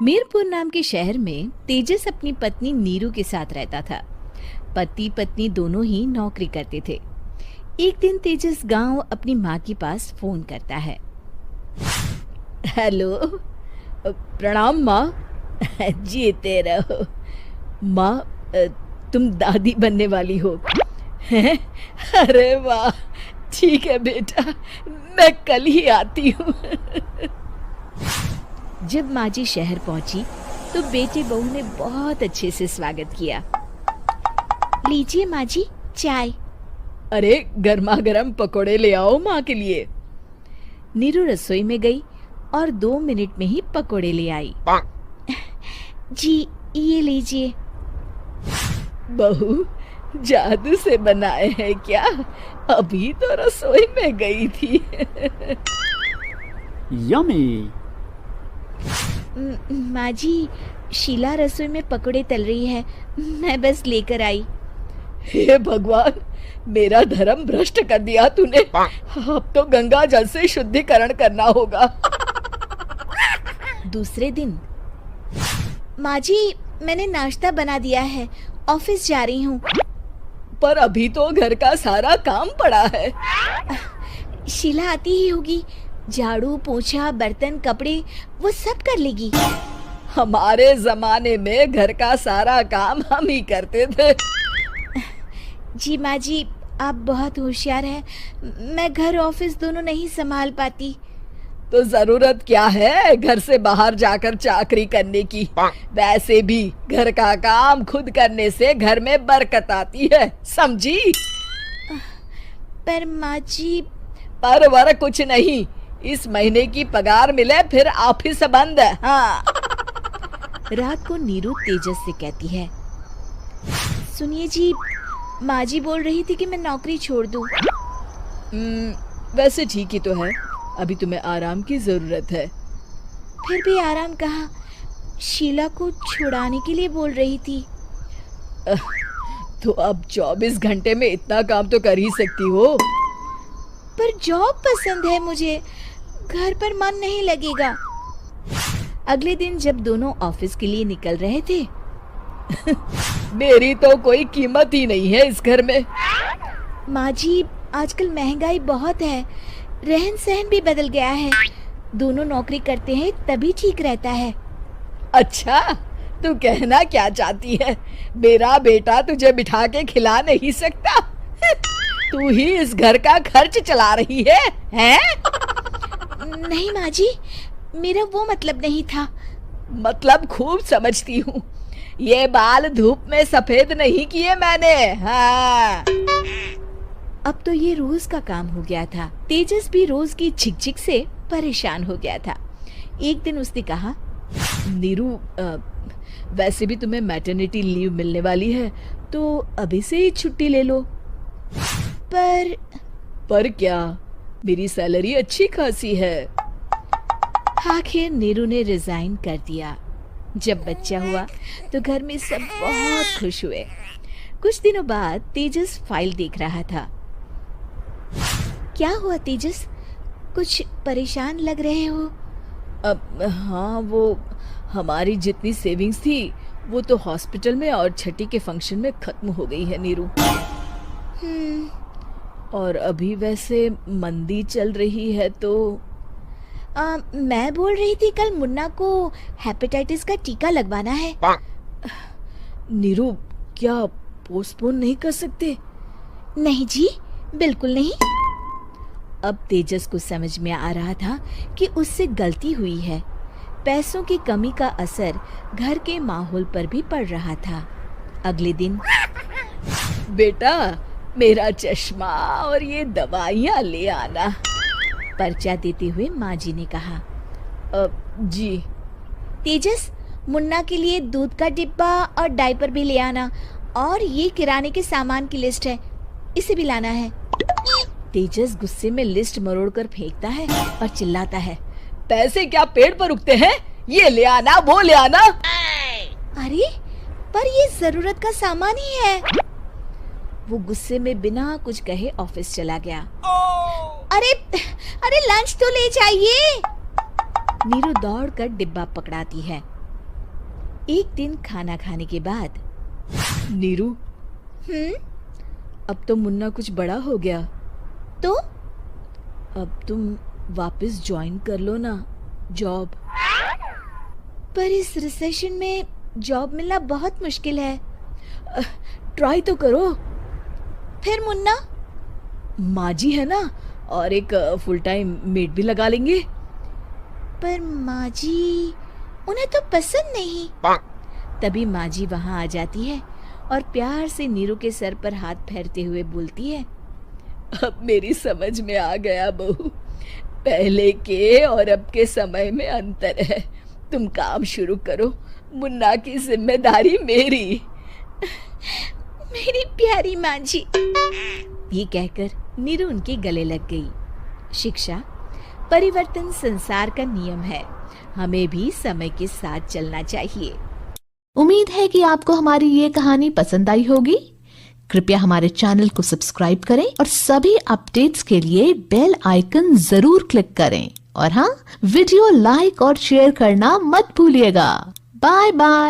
मीरपुर नाम के शहर में तेजस अपनी पत्नी नीरू के साथ रहता था। पति पत्नी दोनों ही नौकरी करते थे। एक दिन तेजस गांव अपनी माँ के पास फोन करता है। हेलो, प्रणाम माँ। जीते रहो माँ, तुम दादी बनने वाली हो हैं? अरे वाह, ठीक है बेटा, मैं कल ही आती हूँ। जब माँ जी शहर पहुंची तो बेटे बहू ने बहुत अच्छे से स्वागत किया। लीजिए माँ जी, चाय। अरे गर्मा गर्म पकोड़े ले आओ माँ के लिए। नीरू रसोई में गई और 2 मिनट में ही पकोड़े ले आई। जी ये लीजिए। बहू, जादू से बनाए हैं क्या? अभी तो रसोई में गई थी। यम्मी। माँ जी, शीला रसोई में पकोड़े तल रही है, मैं बस लेकर आई। हे भगवान, मेरा धर्म भ्रष्ट कर दिया तूने। अब तो गंगा जल से शुद्धिकरण करना होगा। दूसरे दिन, माँ जी मैंने नाश्ता बना दिया है, ऑफिस जा रही हूँ। पर अभी तो घर का सारा काम पड़ा है। शीला आती ही होगी, झाड़ू पोछा बर्तन कपड़े वो सब कर लेगी। हमारे जमाने में घर का सारा काम हम ही करते थे। जी माँ जी, आप बहुत होशियार हैं, मैं घर ऑफिस दोनों नहीं संभाल पाती। तो जरूरत क्या है घर से बाहर जाकर चाकरी करने की? वैसे भी घर का काम खुद करने से घर में बरकत आती है, समझी? पर माँ जी। पर वर कुछ नहीं, इस महीने की पगार मिले फिर ऑफिस बंद है। हाँ। रात को नीरू तेजस से कहती है, सुनिए जी, माँ जी बोल रही थी कि मैं नौकरी छोड़ दूं। वैसे ठीक ही तो है, अभी तुम्हें आराम की जरूरत है। फिर भी आराम कहाँ, शीला को छुड़ाने के लिए बोल रही थी। तो अब 24 घंटे में इतना काम तो कर ही सकती हो। पर जॉब पसंद है मुझे, घर पर मन नहीं लगेगा। अगले दिन जब दोनों ऑफिस के लिए निकल रहे थे, मेरी तो कोई कीमत ही नहीं है इस घर में। माँ जी, आजकल महंगाई बहुत है, रहन सहन भी बदल गया है, दोनों नौकरी करते हैं तभी ठीक रहता है। अच्छा, तू कहना क्या चाहती है? मेरा बेटा तुझे बिठा के खिला नहीं सकता? तू ही इस घर का खर्च चला रही है, हैं? नहीं माँ जी, मेरा वो मतलब नहीं था। मतलब खूब समझती हूँ, ये बाल धूप में सफेद नहीं किए मैंने। हाँ। अब तो ये रोज का काम हो गया था। तेजस भी रोज की झिकझिक से परेशान हो गया था। एक दिन उसने कहा, नीरू, वैसे भी तुम्हें मैटरनिटी लीव मिलने वाली है, तो अभी से ही छुट्टी ले लो। पर क्या, मेरी सैलरी अच्छी खासी है। आखिर नीरू ने रिजाइन कर दिया। जब बच्चा हुआ तो घर में सब बहुत खुश हुए। कुछ दिनों बाद तेजस फाइल देख रहा था। क्या हुआ तेजस, कुछ परेशान लग रहे हो? अब हाँ, वो हमारी जितनी सेविंग्स थी वो तो हॉस्पिटल में और छठी के फंक्शन में खत्म हो गई है नीरू। और अभी वैसे मंदी चल रही है तो मैं बोल रही थी कल मुन्ना को हेपेटाइटिस का टीका लगवाना है। नीरू, क्या पोस्टपोन नहीं कर सकते? नहीं जी, बिल्कुल नहीं। अब तेजस को समझ में आ रहा था कि उससे गलती हुई है। पैसों की कमी का असर घर के माहौल पर भी पड़ रहा था। अगले दिन, बेटा मेरा चश्मा और ये दवाइयाँ ले आना, पर्चा देते हुए माँ जी ने कहा। जी। तेजस, मुन्ना के लिए दूध का डिब्बा और डायपर भी ले आना, और ये किराने के सामान की लिस्ट है, इसे भी लाना है। तेजस गुस्से में लिस्ट मरोड़कर फेंकता है और चिल्लाता है, पैसे क्या पेड़ पर उगते हैं? ये ले आना, वो ले आना। अरे पर ये जरूरत का सामान ही है। वो गुस्से में बिना कुछ कहे ऑफिस चला गया। अरे अरे लंच तो ले जाइए। नीरू दौड़कर डिब्बा पकड़ाती है। एक दिन खाना खाने के बाद, नीरू, अब तो मुन्ना कुछ बड़ा हो गया, तो अब तुम वापस ज्वाइन कर लो ना जॉब। पर इस रिसेशन में जॉब मिलना बहुत मुश्किल है। ट्राई तो करो। फिर मुन्ना? माँ जी है ना, और एक फुल टाइम मेड भी लगा लेंगे। पर माँ जी, उन्हें तो पसंद नहीं। तभी माँ जी वहाँ आ जाती है और प्यार से नीरू के सर पर हाथ फेरते हुए बोलती है, अब मेरी समझ में आ गया बहू, पहले के और अब के समय में अंतर है। तुम काम शुरू करो, मुन्ना की जिम्मेदारी मेरी। मेरी प्यारी माँ जी। ये कहकर नीरू उनके गले लग गई। शिक्षा, परिवर्तन संसार का नियम है, हमें भी समय के साथ चलना चाहिए। उम्मीद है कि आपको हमारी ये कहानी पसंद आई होगी। कृपया हमारे चैनल को सब्सक्राइब करें और सभी अपडेट्स के लिए बेल आइकन जरूर क्लिक करें। और हाँ, वीडियो लाइक और शेयर करना मत भूलिएगा। Bye bye.